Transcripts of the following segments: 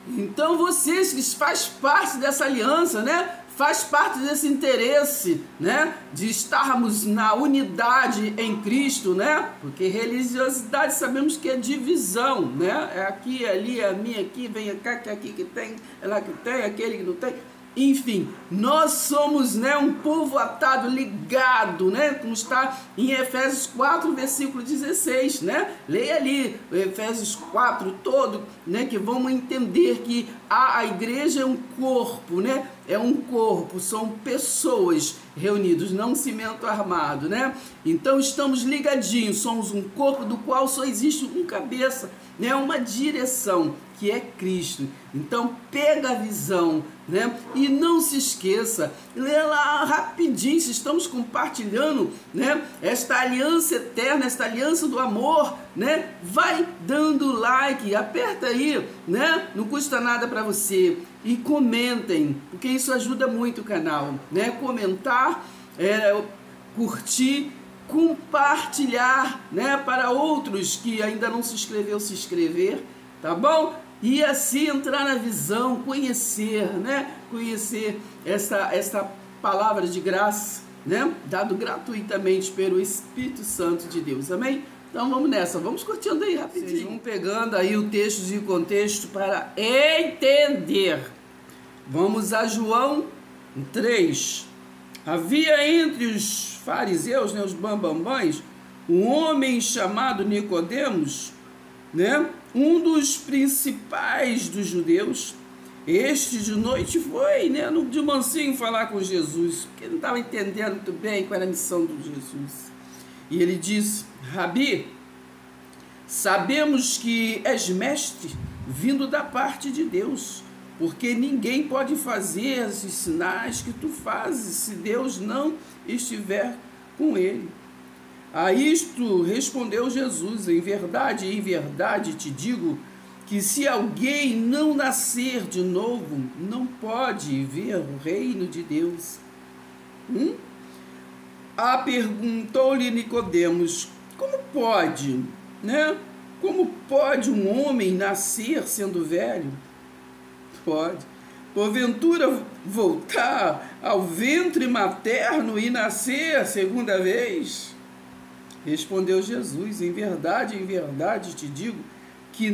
Então vocês que faz parte dessa aliança, né? Faz parte desse interesse, né? De estarmos na unidade em Cristo, né? Porque religiosidade sabemos que é divisão, né? É aqui, é ali, é a minha aqui, vem cá, que é aqui que tem, é lá que tem, aquele que não tem. Enfim, nós somos, né, um povo atado, ligado, né, como está em Efésios 4, versículo 16, né? Leia ali, Efésios 4 todo, né, que vamos entender que a igreja é um corpo, né? É um corpo, são pessoas reunidas, não um cimento armado, né? Então estamos ligadinhos, somos um corpo do qual só existe um cabeça, né? Uma direção, que é Cristo. Então pega a visão, né? E não se esqueça, lê lá rapidinho, se estamos compartilhando, né? Esta aliança eterna, esta aliança do amor, né? Vai dando like, aperta aí, né? Não custa nada para você. E comentem, porque isso ajuda muito o canal, né? Comentar, curtir, compartilhar, né? Para outros que ainda não se inscreveu, se inscrever, tá bom? E assim entrar na visão, conhecer, né? Conhecer essa palavra de graça, né? Dado gratuitamente pelo Espírito Santo de Deus, amém? Então vamos nessa, vamos curtindo aí rapidinho. Vocês vão pegando aí o texto e o contexto para entender. Vamos a João 3. Havia entre os fariseus, né, os bambambãs, um homem chamado Nicodemos, né? Um dos principais dos judeus. Este de noite foi, né, de mansinho falar com Jesus, porque ele não estava entendendo muito bem qual era a missão de Jesus. E ele disse: Rabi, sabemos que és mestre vindo da parte de Deus, porque ninguém pode fazer esses sinais que tu fazes se Deus não estiver com ele. A isto respondeu Jesus: em verdade te digo que se alguém não nascer de novo, não pode ver o reino de Deus. Perguntou-lhe Nicodemos: como pode, né? Como pode um homem nascer sendo velho? Pode. Porventura voltar ao ventre materno e nascer segunda vez? Respondeu Jesus: em verdade te digo que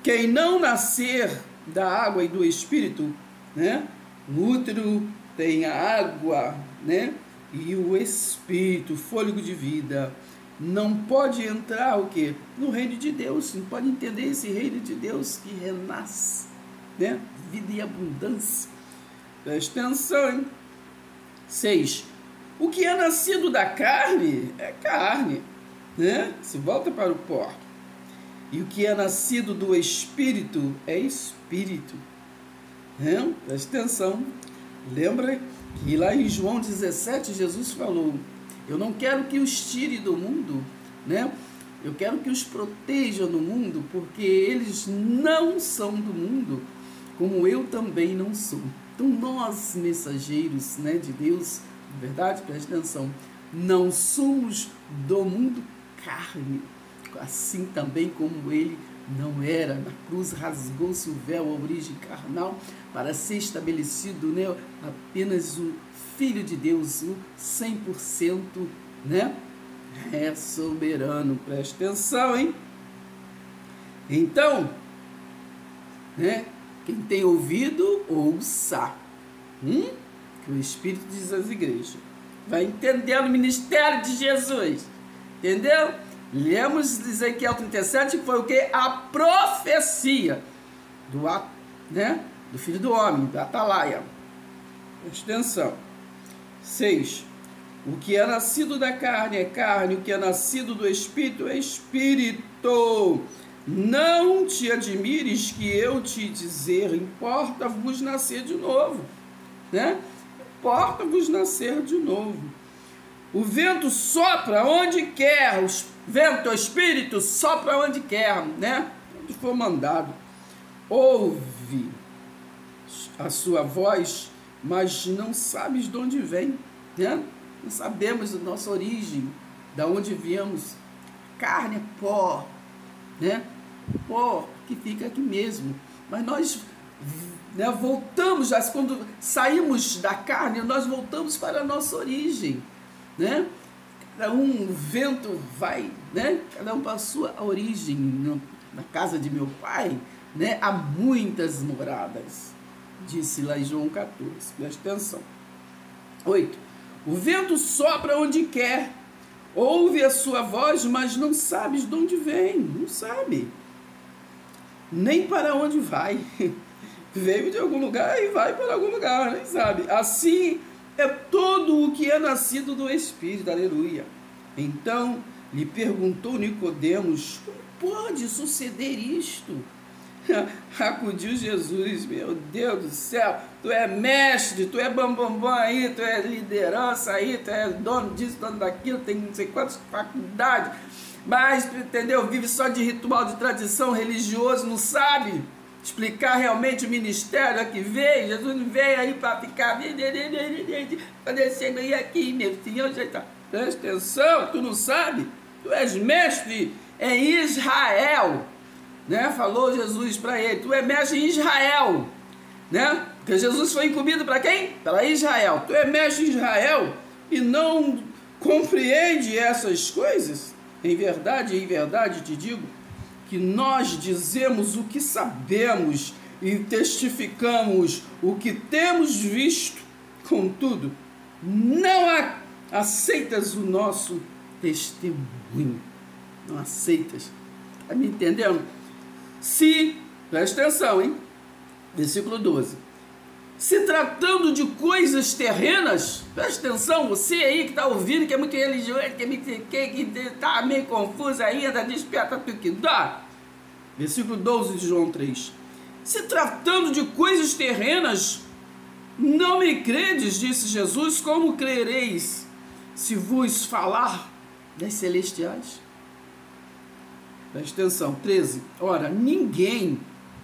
quem não nascer da água e do Espírito, né? No útero tem a água, né? E o Espírito, fôlego de vida, não pode entrar o quê? No reino de Deus. Não pode entender esse reino de Deus que renasce, né? Vida e abundância. Presta atenção, hein? 6. O que é nascido da carne é carne, né? Se volta para o pó. E o que é nascido do Espírito é Espírito, né? Presta atenção. Lembra que lá em João 17 Jesus falou: eu não quero que os tire do mundo, né? Eu quero que os proteja no mundo, porque eles não são do mundo, como eu também não sou. Então nós, mensageiros, né, de Deus, de verdade, preste atenção, não somos do mundo carne, assim também como ele não era. Na cruz rasgou-se o véu, a origem carnal, para ser estabelecido, né, apenas o Filho de Deus, o 100%, né? É soberano. Presta atenção, hein? Então, né? Quem tem ouvido, ouça. Que o Espírito diz às igrejas. Vai entender o ministério de Jesus. Entendeu? Lemos Ezequiel 37, que foi o que? A profecia né? Do Filho do Homem, da Atalaia. Presta atenção. 6. O que é nascido da carne é carne, o que é nascido do Espírito é Espírito. Não te admires que eu te dizer, importa-vos nascer de novo, né? Importa-vos nascer de novo. O vento sopra onde quer, o vento, o Espírito sopra onde quer, né? Onde for mandado. Ouve a sua voz, mas não sabes de onde vem, né? Não sabemos a nossa origem, da onde viemos. Carne é pó, né? Pó que fica aqui mesmo. mas nós, né, voltamos, quando saímos da carne, nós voltamos para a nossa origem, né? Cada um, o vento vai, né? Cada um para a sua origem. Na casa de meu pai, né, há muitas moradas, disse lá em João 14, presta atenção. 8. O vento sopra onde quer, ouve a sua voz, mas não sabes de onde vem, não sabe, nem para onde vai. Veio de algum lugar e vai para algum lugar, nem sabe. Assim é todo o que é nascido do Espírito, aleluia. Então lhe perguntou Nicodemos: como pode suceder isto? Acudiu Jesus: meu Deus do céu, tu é mestre, tu é bambambam aí, tu é liderança aí, tu é dono disso, dono daquilo, tem não sei quantas faculdades, mas, entendeu, vive só de ritual, de tradição religioso, não sabe explicar realmente o ministério que veio. Jesus não veio aí para ficar padecendo aí aqui, meu Senhor, já está. Presta atenção, tu não sabe? Tu és mestre em Israel, né? Falou Jesus para ele, tu é mestre em Israel, né? Porque Jesus foi incumbido para quem? Para Israel. Tu é mestre em Israel e não compreende essas coisas? Em verdade te digo que nós dizemos o que sabemos e testificamos o que temos visto, contudo, não aceitas o nosso testemunho. Não aceitas. Está me entendendo? Se, presta atenção, hein? Versículo 12. Se tratando de coisas terrenas, presta atenção, você aí que está ouvindo, que é muito religioso, que está meio confuso ainda, desperta tudo que dá. Versículo 12 de João 3. Se tratando de coisas terrenas, não me credes, disse Jesus, como crereis se vos falar das celestiais? Presta atenção, 13. Ora, ninguém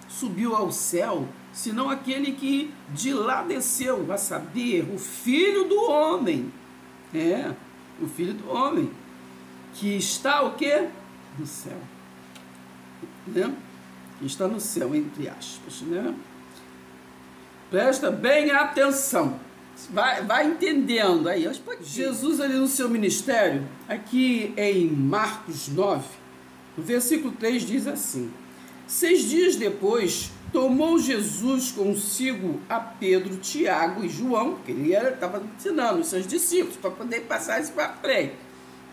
subiu ao céu, senão aquele que de lá desceu, a saber, o Filho do Homem. O Filho do Homem, que está o quê? No céu. Né? Que está no céu, entre aspas, né? Presta bem atenção. Vai entendendo aí. Jesus ali no seu ministério, aqui em Marcos 9, no versículo 3 diz assim: 6 dias depois, tomou Jesus consigo a Pedro, Tiago e João, que ele estava ensinando os seus discípulos para poder passar isso para frente,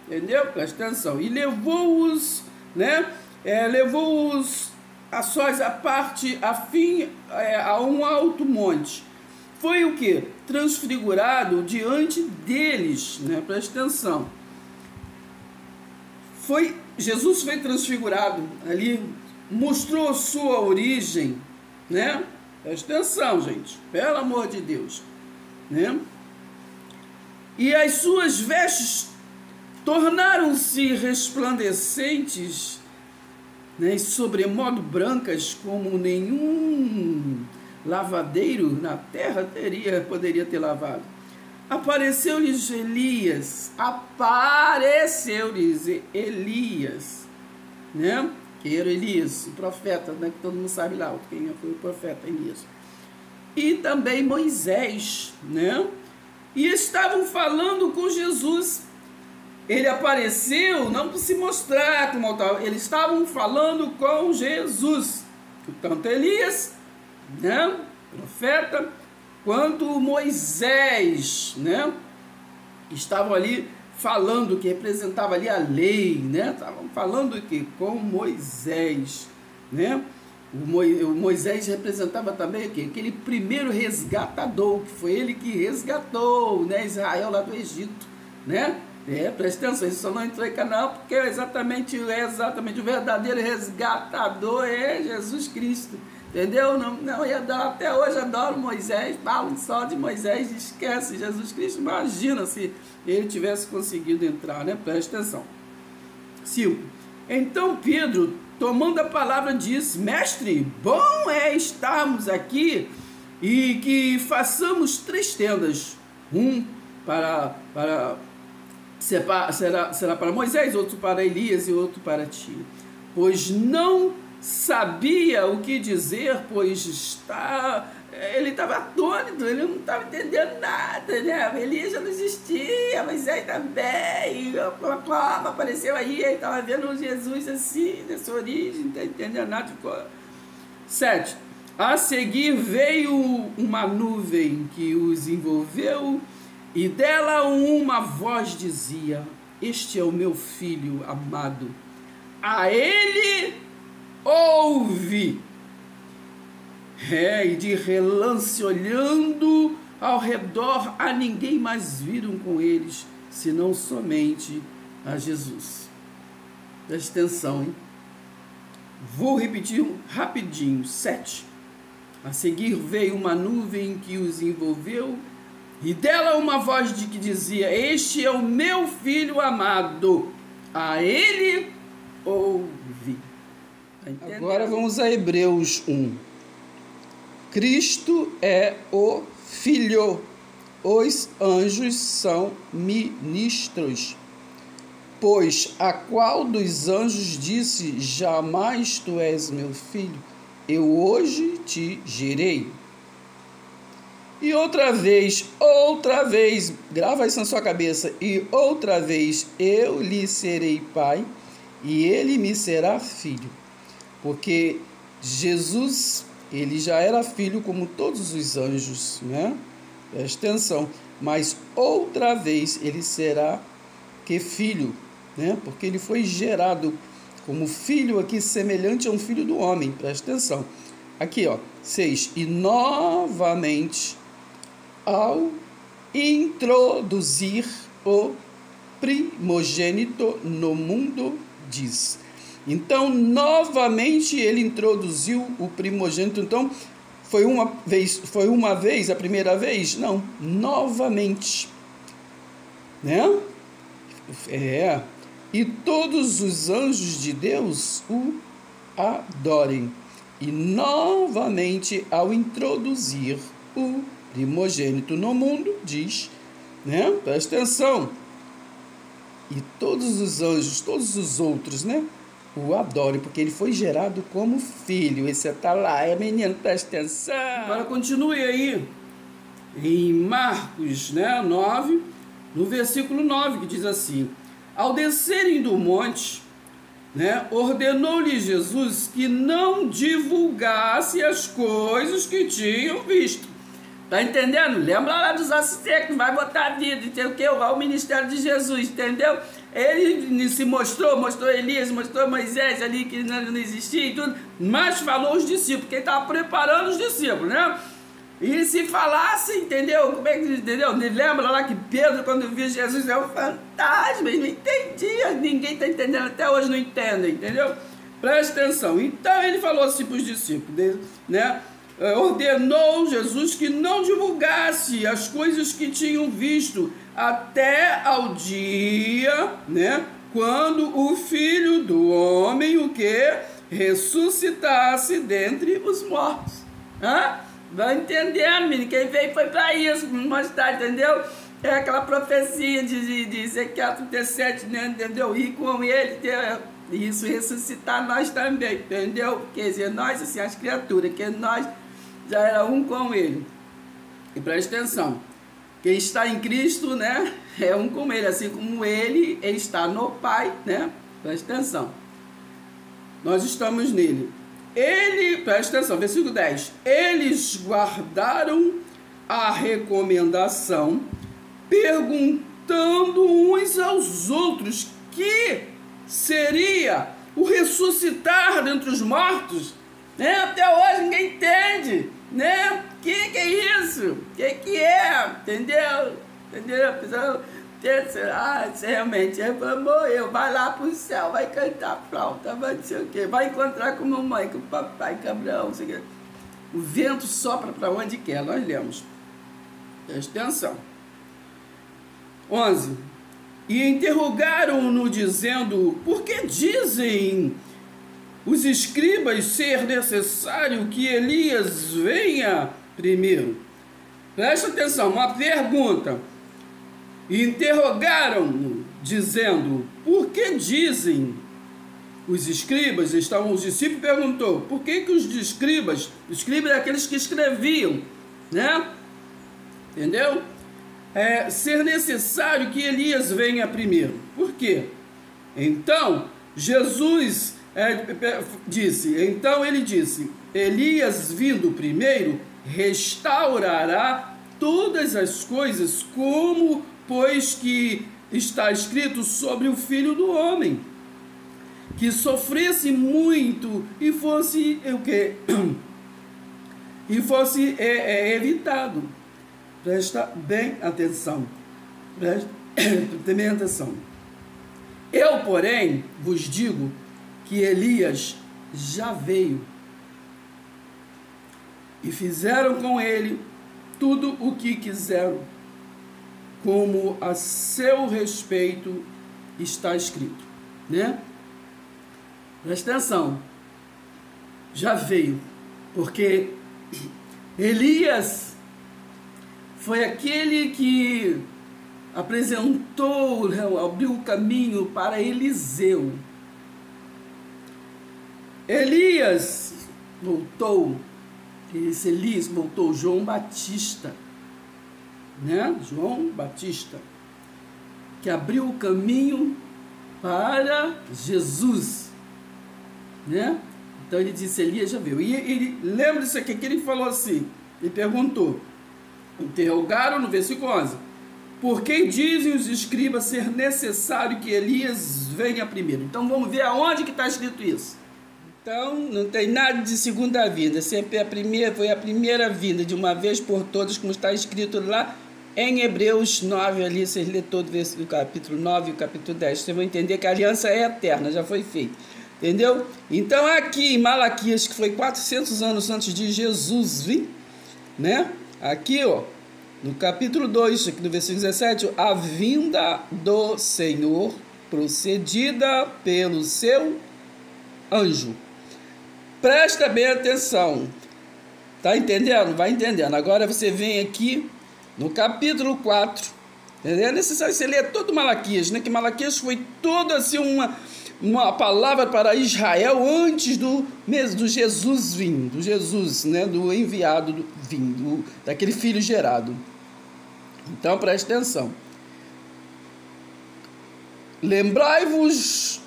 entendeu? Presta atenção. E levou-os, né? Levou-os a sós à parte, a um alto monte. Foi o que? Transfigurado diante deles, né? Presta atenção. Jesus foi transfigurado ali, mostrou sua origem, né? Presta atenção, gente, pelo amor de Deus, né? E as suas vestes tornaram-se resplandecentes, né? E sobremodo brancas, como nenhum lavadeiro na terra poderia ter lavado. Apareceu-lhes Elias, né? Que era Elias, o profeta, né? Que todo mundo sabe lá quem foi o profeta Elias. E também Moisés, né? E estavam falando com Jesus. Ele apareceu não para se mostrar como tal, eles estavam falando com Jesus. Tanto Elias, né? Profeta, quanto Moisés, né? Estavam ali falando, que representava ali a lei, né? Estavam falando que com Moisés, né? O Moisés representava também o quê? Aquele primeiro resgatador, que foi ele que resgatou, né, Israel lá do Egito, né? Presta atenção, isso só não entrou em canal porque é exatamente o verdadeiro resgatador é Jesus Cristo, entendeu? Não ia dar, até hoje adoro Moisés, falam só de Moisés, esquece Jesus Cristo. Imagina se ele tivesse conseguido entrar, né? Presta atenção. 5. Então Pedro, tomando a palavra, disse: Mestre, bom é estarmos aqui e que façamos 3 tendas, será para Moisés, outro para Elias e outro para ti. Pois não sabia o que dizer, pois ele estava atônito, ele não estava entendendo nada, né? Elias já não existia, Moisés também, como apareceu aí, ele estava vendo Jesus assim, nessa origem, não está entendendo nada. 7. A seguir veio uma nuvem que os envolveu, e dela uma voz dizia: este é o meu filho amado, a ele ouve. E de relance, olhando ao redor, a ninguém mais viram com eles, senão somente a Jesus. Presta atenção, hein? Vou repetir rapidinho. 7. A seguir veio uma nuvem que os envolveu, e dela uma voz que dizia: este é o meu filho amado, a ele ouve. Agora vamos a Hebreus 1. Cristo é o Filho, os anjos são ministros. Pois a qual dos anjos disse: jamais tu és meu filho, eu hoje te gerei? E outra vez, grava isso na sua cabeça, e outra vez eu lhe serei pai, e ele me será filho. Porque Jesus, ele já era filho como todos os anjos, né? Presta atenção. Mas outra vez ele será que filho, né? Porque ele foi gerado como filho aqui, semelhante a um filho do homem. Presta atenção. Aqui, ó, 6. E novamente, ao introduzir o primogênito no mundo, diz. Então, novamente, ele introduziu o primogênito. Então, foi uma vez, a primeira vez? Não, novamente. Né? E todos os anjos de Deus o adorem. E novamente, ao introduzir o primogênito no mundo, diz, né? Presta atenção. E todos os anjos, todos os outros, né? O adorem, porque ele foi gerado como filho. Esse está lá, menino, presta atenção. Agora continue aí em Marcos, né, 9, no versículo 9, que diz assim: ao descerem do monte, né, ordenou-lhe Jesus que não divulgasse as coisas que tinham visto. Tá entendendo? Lembra lá dos assistentes, vai botar a vida, entendeu? Que é o ministério de Jesus, entendeu? Ele se mostrou Elias, mostrou Moisés ali que não existia e tudo, mas falou os discípulos, porque ele estava preparando os discípulos, né? E se falasse, entendeu? Como é que entendeu? Lembra lá que Pedro, quando viu Jesus, é um fantasma, ele não entendia, ninguém está entendendo, até hoje não entende, entendeu? Presta atenção. Então ele falou assim para os discípulos, né? Ordenou Jesus que não divulgasse as coisas que tinham visto até ao dia, né, quando o Filho do Homem, o que? Ressuscitasse dentre os mortos. Vai entendendo, menino? Quem veio foi para isso, mostrar, entendeu? É aquela profecia de Ezequiel 37, né, entendeu? E com ele, isso ressuscitar nós também, entendeu? Quer dizer, nós, assim, as criaturas, que nós já era um com ele. E preste atenção, quem está em Cristo, né, é um com ele, assim como ele está no Pai, né? Preste atenção. Nós estamos nele. Preste atenção, versículo 10. Eles guardaram a recomendação, perguntando uns aos outros que seria o ressuscitar dentre os mortos, né? Até hoje ninguém entende, né? Que é isso? Que é? Entendeu? Você realmente morreu, vai lá pro céu, vai cantar flauta, vai não sei o quê, vai encontrar com a mamãe, com o papai, com Abraão, não sei o quê. O vento sopra para onde quer, nós lemos. Presta atenção. 11. E interrogaram-no dizendo: por que dizem os escribas ser necessário que Elias venha primeiro? Presta atenção, uma pergunta. Interrogaram-no, dizendo: por que dizem os escribas, estavam os discípulos, perguntou, por que que os escribas é aqueles que escreviam, né? Entendeu? Ser necessário que Elias venha primeiro. Por quê? Então, Jesus ele disse, Elias vindo primeiro, restaurará todas as coisas, como, pois que está escrito sobre o Filho do Homem, que sofresse muito e fosse o quê? E fosse evitado. Presta bem atenção. Presta bem atenção. Eu, porém, vos digo que Elias já veio e fizeram com ele tudo o que quiseram, como a seu respeito está escrito, né? Presta atenção, já veio, porque Elias foi aquele que apresentou, abriu o caminho para Eliseu. Elias voltou, João Batista, né? João Batista, que abriu o caminho para Jesus, né? Então ele disse, Elias já veio. E ele lembra-se aqui que ele falou assim, ele perguntou, interrogaram no versículo 11, por que dizem os escribas ser necessário que Elias venha primeiro? Então vamos ver aonde que está escrito isso. Então não tem nada de segunda vinda, sempre foi a primeira vinda de uma vez por todas, como está escrito lá em Hebreus 9, ali vocês lêem todo o capítulo 9 e o capítulo 10, vocês vão entender que a aliança é eterna, já foi feita. Entendeu? Então aqui em Malaquias, que foi 400 anos antes de Jesus vir, né? Aqui, ó, no capítulo 2, aqui no versículo 17, a vinda do Senhor procedida pelo seu anjo. Presta bem atenção. Tá entendendo? Vai entendendo. Agora você vem aqui no capítulo 4. É necessário você ler todo Malaquias, né? Que Malaquias foi todo assim uma palavra para Israel antes do Jesus vir, do Jesus, né, do enviado vindo, daquele filho gerado. Então preste atenção. Lembrai-vos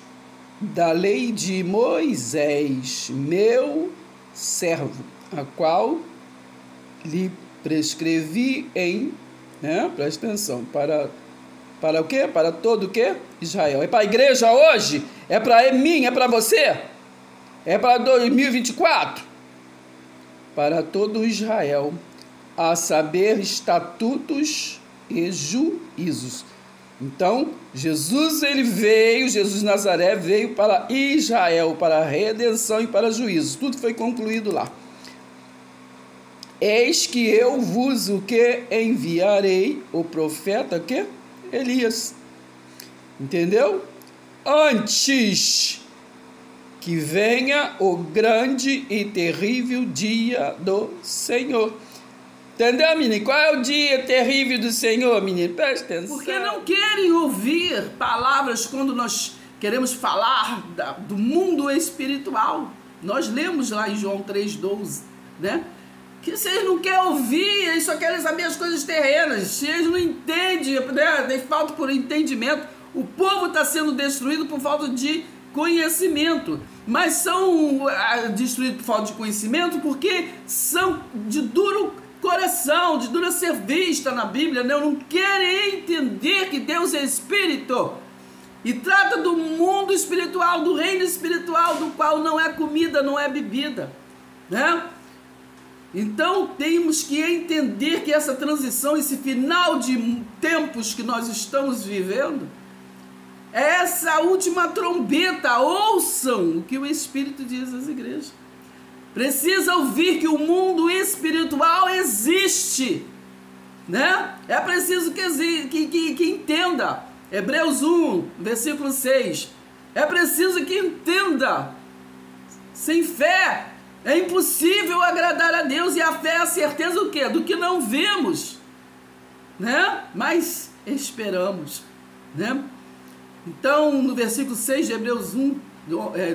da lei de Moisés, meu servo, a qual lhe prescrevi né, preste atenção, para o quê? Para todo o quê? Israel. É para a igreja hoje? É para mim? É para você? É para 2024? Para todo Israel, a saber, estatutos e juízos. Então, Jesus de Nazaré veio para Israel, para a redenção e para juízos. Tudo foi concluído lá. Eis que eu vos o que enviarei o profeta que? Elias. Entendeu? Antes que venha o grande e terrível dia do Senhor. Entendeu, menino? Qual é o dia terrível do Senhor, menino? Presta atenção. Porque não querem ouvir palavras quando nós queremos falar do mundo espiritual. Nós lemos lá em João 3,12, né? Que vocês não querem ouvir, eles só querem saber as coisas terrenas. Eles não entendem, né? Tem falta por entendimento. O povo está sendo destruído por falta de conhecimento. Mas são destruídos por falta de conhecimento porque são de duro coração, de dura servista na Bíblia, né? Não querem entender que Deus é Espírito. E trata do mundo espiritual, do reino espiritual, do qual não é comida, não é bebida, né? Então temos que entender que essa transição, esse final de tempos que nós estamos vivendo, é essa última trombeta. Ouçam o que o Espírito diz às igrejas. Precisa ouvir que o mundo espiritual existe, né? É preciso que entenda. Hebreus 1, versículo 6. É preciso que entenda. Sem fé é impossível agradar a Deus, e a fé é a certeza do quê? Do que não vemos, né? Mas esperamos, né? Então, no versículo 6 de Hebreus 1,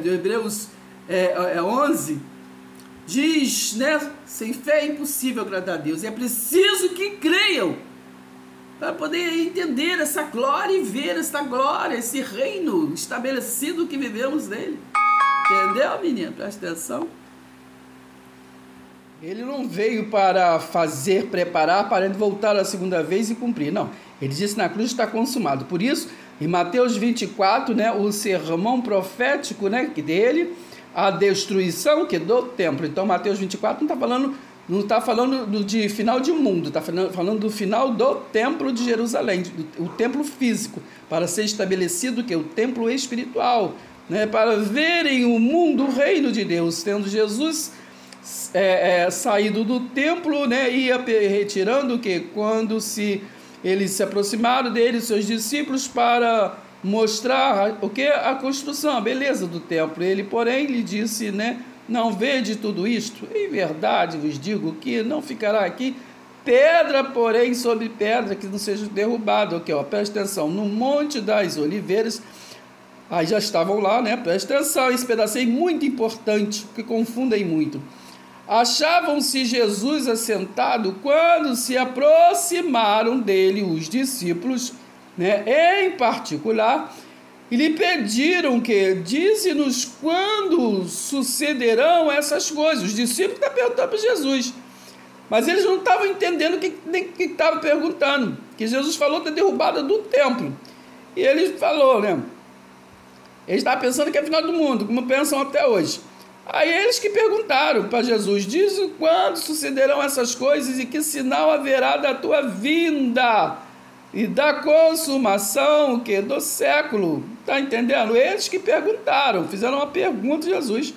de Hebreus 11, diz, né, sem fé é impossível agradar a Deus. É preciso que creiam para poder entender essa glória e ver essa glória, esse reino estabelecido que vivemos nele. Entendeu, menino? Presta atenção. Ele não veio para fazer, preparar, para ele voltar a segunda vez e cumprir. Não, ele disse na cruz está consumado. Por isso, em Mateus 24, né, o sermão profético, né, dele, a destruição que do templo. Então, Mateus 24 não está falando de final de mundo, está falando do final do templo de Jerusalém, o templo físico, para ser estabelecido que é o templo espiritual, né, para verem o mundo, o reino de Deus, tendo Jesus saído do templo, né, ia retirando que quando eles se aproximaram dele, seus discípulos, para mostrar o que? A construção, a beleza do templo. Ele, porém, lhe disse, né, não vede tudo isto? Em verdade vos digo que não ficará aqui pedra, porém, sobre pedra que não seja derrubada. Ok, ó, presta atenção, no Monte das Oliveiras, aí já estavam lá, né, presta atenção, esse pedacinho é muito importante, que confundem muito. Achavam-se Jesus assentado quando se aproximaram dele os discípulos, né, em particular, e lhe pediram que dize-nos quando sucederão essas coisas. Os discípulos estavam perguntando para Jesus, mas eles não estavam entendendo o que estavam perguntando, que Jesus falou da derrubada do templo, e ele falou, né, eles estavam pensando que é final do mundo, como pensam até hoje. Aí eles que perguntaram para Jesus, diz quando sucederão essas coisas e que sinal haverá da tua vinda e da consumação que do século. Está entendendo? Eles que perguntaram, fizeram uma pergunta a Jesus.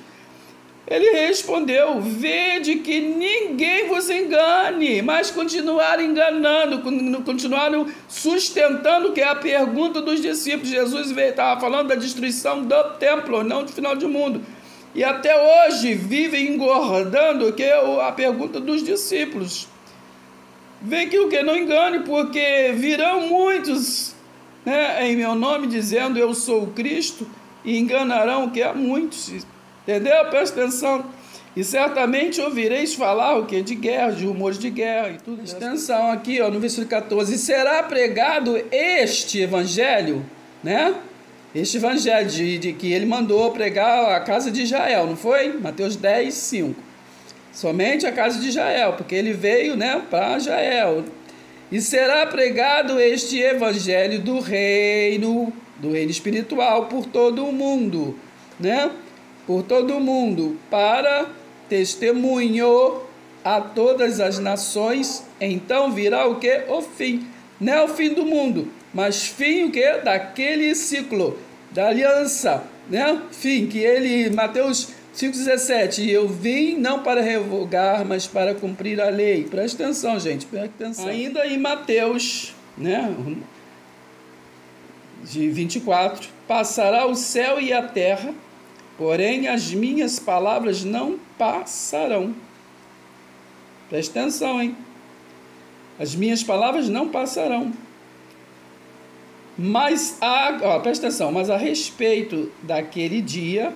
Ele respondeu, vede que ninguém vos engane, mas continuaram enganando, continuaram sustentando que é a pergunta dos discípulos. Jesus estava falando da destruição do templo, não do final do mundo. E até hoje vivem engordando que é a pergunta dos discípulos. Vem que o que não engane, porque virão muitos, né, em meu nome dizendo eu sou o Cristo, e enganarão o que há muitos. Entendeu? Presta atenção. E certamente ouvireis falar o que? De guerra, de rumores de guerra e tudo. Presta atenção aqui, ó, no versículo 14. E será pregado este evangelho, né? Este evangelho de que ele mandou pregar a casa de Israel, não foi? Mateus 10, 5. Somente a casa de Israel, porque ele veio, né, para Israel. E será pregado este evangelho do reino espiritual por todo o mundo, né? Por todo o mundo, para testemunho a todas as nações. Então virá o que? O fim. Não é o fim do mundo, mas fim o que? Daquele ciclo, da aliança, né? Fim, que ele, Mateus 5,17, eu vim não para revogar, mas para cumprir a lei. Presta atenção, gente, presta atenção. Ainda em Mateus, né, de 24, passará o céu e a terra, porém as minhas palavras não passarão. Presta atenção, hein? As minhas palavras não passarão. Presta atenção, mas a respeito daquele dia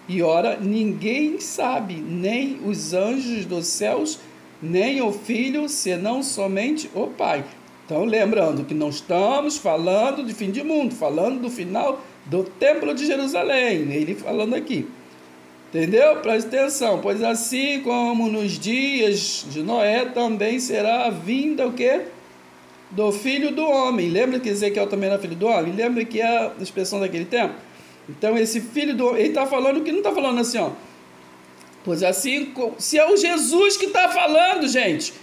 e hora, ninguém sabe, nem os anjos dos céus, nem o Filho, senão somente o Pai. Então, lembrando que não estamos falando de fim de mundo, falando do final do Templo de Jerusalém. Ele falando aqui. Entendeu? Preste atenção. Pois assim como nos dias de Noé, também será a vinda o quê? Do Filho do Homem. Lembra que Ezequiel também era filho do homem? Lembra que é a expressão daquele tempo? Então, esse filho do homem, ele está falando que não está falando assim, ó. Pois assim, se é o Jesus que está falando, gente.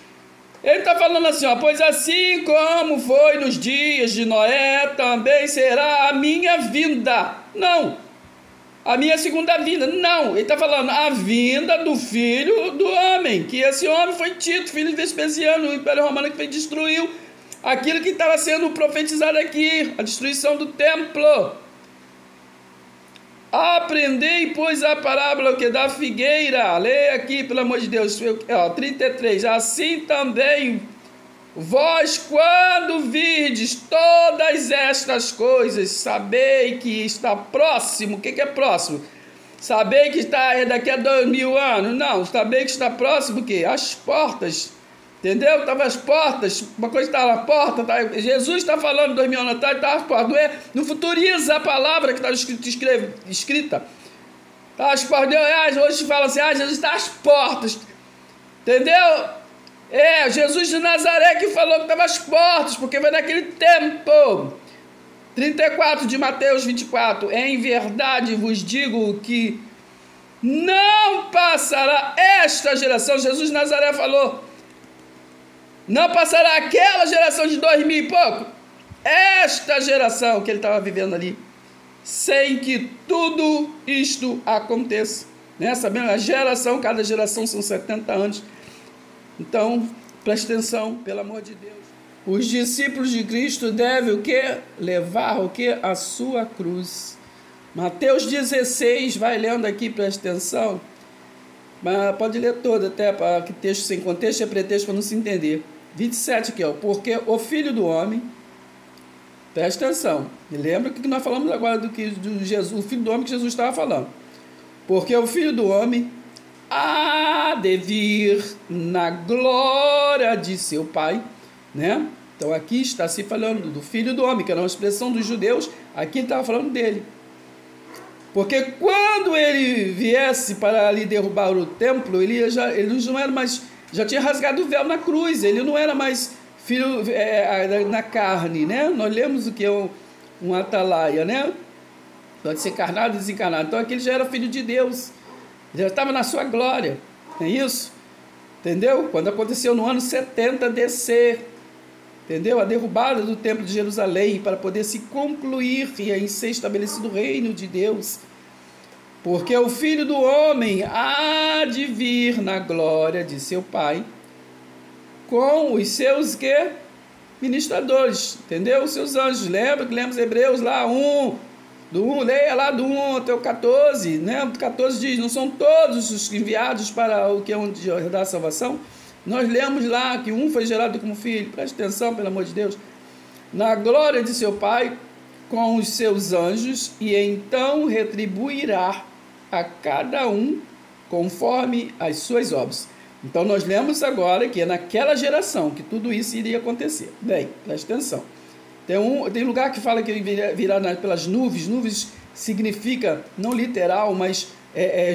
Ele está falando assim, ó. Pois assim como foi nos dias de Noé, também será a minha vinda. Não. A minha segunda vinda. Não. Ele está falando a vinda do Filho do Homem. Que esse homem foi Tito, filho de Vespasiano, o Império Romano que destruiu aquilo que estava sendo profetizado aqui. A destruição do templo. Aprendei, pois, a parábola que da figueira. Leia aqui, pelo amor de Deus, 33. Assim também Vós, quando virdes todas estas coisas, sabei que está próximo. O que é próximo? Sabei que está daqui a 2000 anos. Não, sabei que está próximo o quê? As portas. Entendeu? Estava as portas. Uma coisa estava na porta. Tá? Jesus está falando 2000 anos atrás, estava as portas. Não, não futuriza a palavra que estava escrita. Tá, as portas. Hoje fala assim, Jesus está às portas. Entendeu? Jesus de Nazaré que falou que estava às portas, porque foi naquele tempo. 34 de Mateus 24. Em verdade vos digo que não passará esta geração. Jesus de Nazaré falou, não passará aquela geração de 2000 e pouco. Esta geração que ele estava vivendo ali, sem que tudo isto aconteça. Nessa mesma geração, cada geração são 70 anos. Então, preste atenção, pelo amor de Deus. Os discípulos de Cristo devem o quê? Levar o quê? A sua cruz. Mateus 16, vai lendo aqui, preste atenção. Mas pode ler todo, até para que texto sem contexto é pretexto para não se entender. 27 aqui, ó. Porque o Filho do Homem, preste atenção, e lembra que nós falamos agora do Jesus, o Filho do Homem que Jesus estava falando. Porque o Filho do Homem há de vir na glória de seu Pai, né? Então aqui está se falando do Filho do Homem, que era uma expressão dos judeus, aqui ele estava falando dele. Porque quando ele viesse para ali derrubar o templo, ele não era mais, já tinha rasgado o véu na cruz, ele não era mais filho na carne, né? Nós lemos o que é um atalaia, né? Pode ser encarnado e desencarnado. Então aqui ele já era filho de Deus, já estava na sua glória, é isso? Entendeu? Quando aconteceu no ano 70 DC, entendeu? A derrubada do templo de Jerusalém para poder se concluir e aí ser estabelecido o reino de Deus. Porque o Filho do Homem há de vir na glória de seu Pai com os seus que? Ministradores, entendeu? Os seus anjos. Lembra que lemos Hebreus lá 1, leia lá do 1 até o 14, né? O 14 diz, não são todos os enviados para o que é onde dá a salvação? Nós lemos lá que um foi gerado como filho, preste atenção, pelo amor de Deus, na glória de seu Pai, com os seus anjos, e então retribuirá a cada um conforme as suas obras. Então nós lemos agora que é naquela geração que tudo isso iria acontecer. Bem, preste atenção. Tem lugar que fala que ele virá pelas nuvens. Nuvens significa, não literal, mas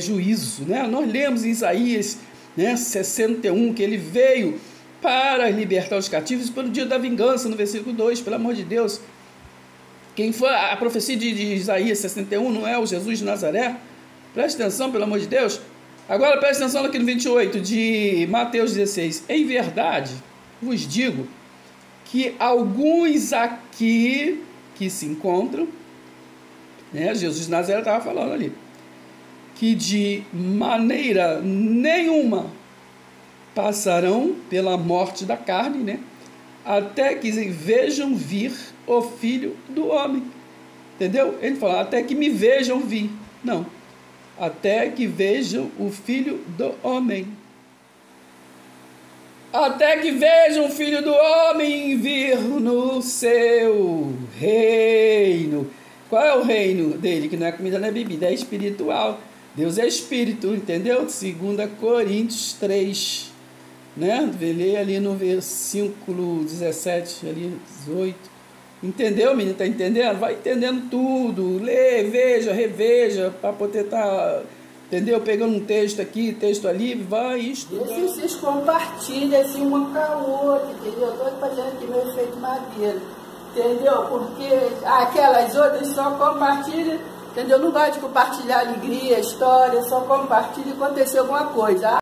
juízo, né? Nós lemos em Isaías, né, 61, que ele veio para libertar os cativos pelo dia da vingança, no versículo 2, pelo amor de Deus. Quem foi a profecia de Isaías 61 não é o Jesus de Nazaré? Preste atenção, pelo amor de Deus. Agora preste atenção aqui no 28 de Mateus 16. Em verdade, vos digo que alguns aqui que se encontram, né, Jesus de Nazaré estava falando ali, que de maneira nenhuma passarão pela morte da carne, né, até que vejam vir o Filho do Homem. Entendeu? Ele fala, até que me vejam vir. Não, até que vejam o Filho do Homem. Até que vejam o Filho do Homem vir no seu reino. Qual é o reino dele? Que não é comida, não é bebida, é espiritual. Deus é espírito, entendeu? 2 Coríntios 3, né? Lê ali no versículo 17, ali 18. Entendeu, menino? Tá entendendo? Vai entendendo tudo. Lê, veja, reveja, para poder estar, entendeu? Pegando um texto aqui, texto ali, vai estudando. E vocês compartilham assim uma com a outra, entendeu? Estou fazendo aqui meu efeito madeira, entendeu? Porque aquelas outras só compartilham, entendeu? Não gosto de compartilhar alegria, história, só compartilha e acontecer alguma coisa.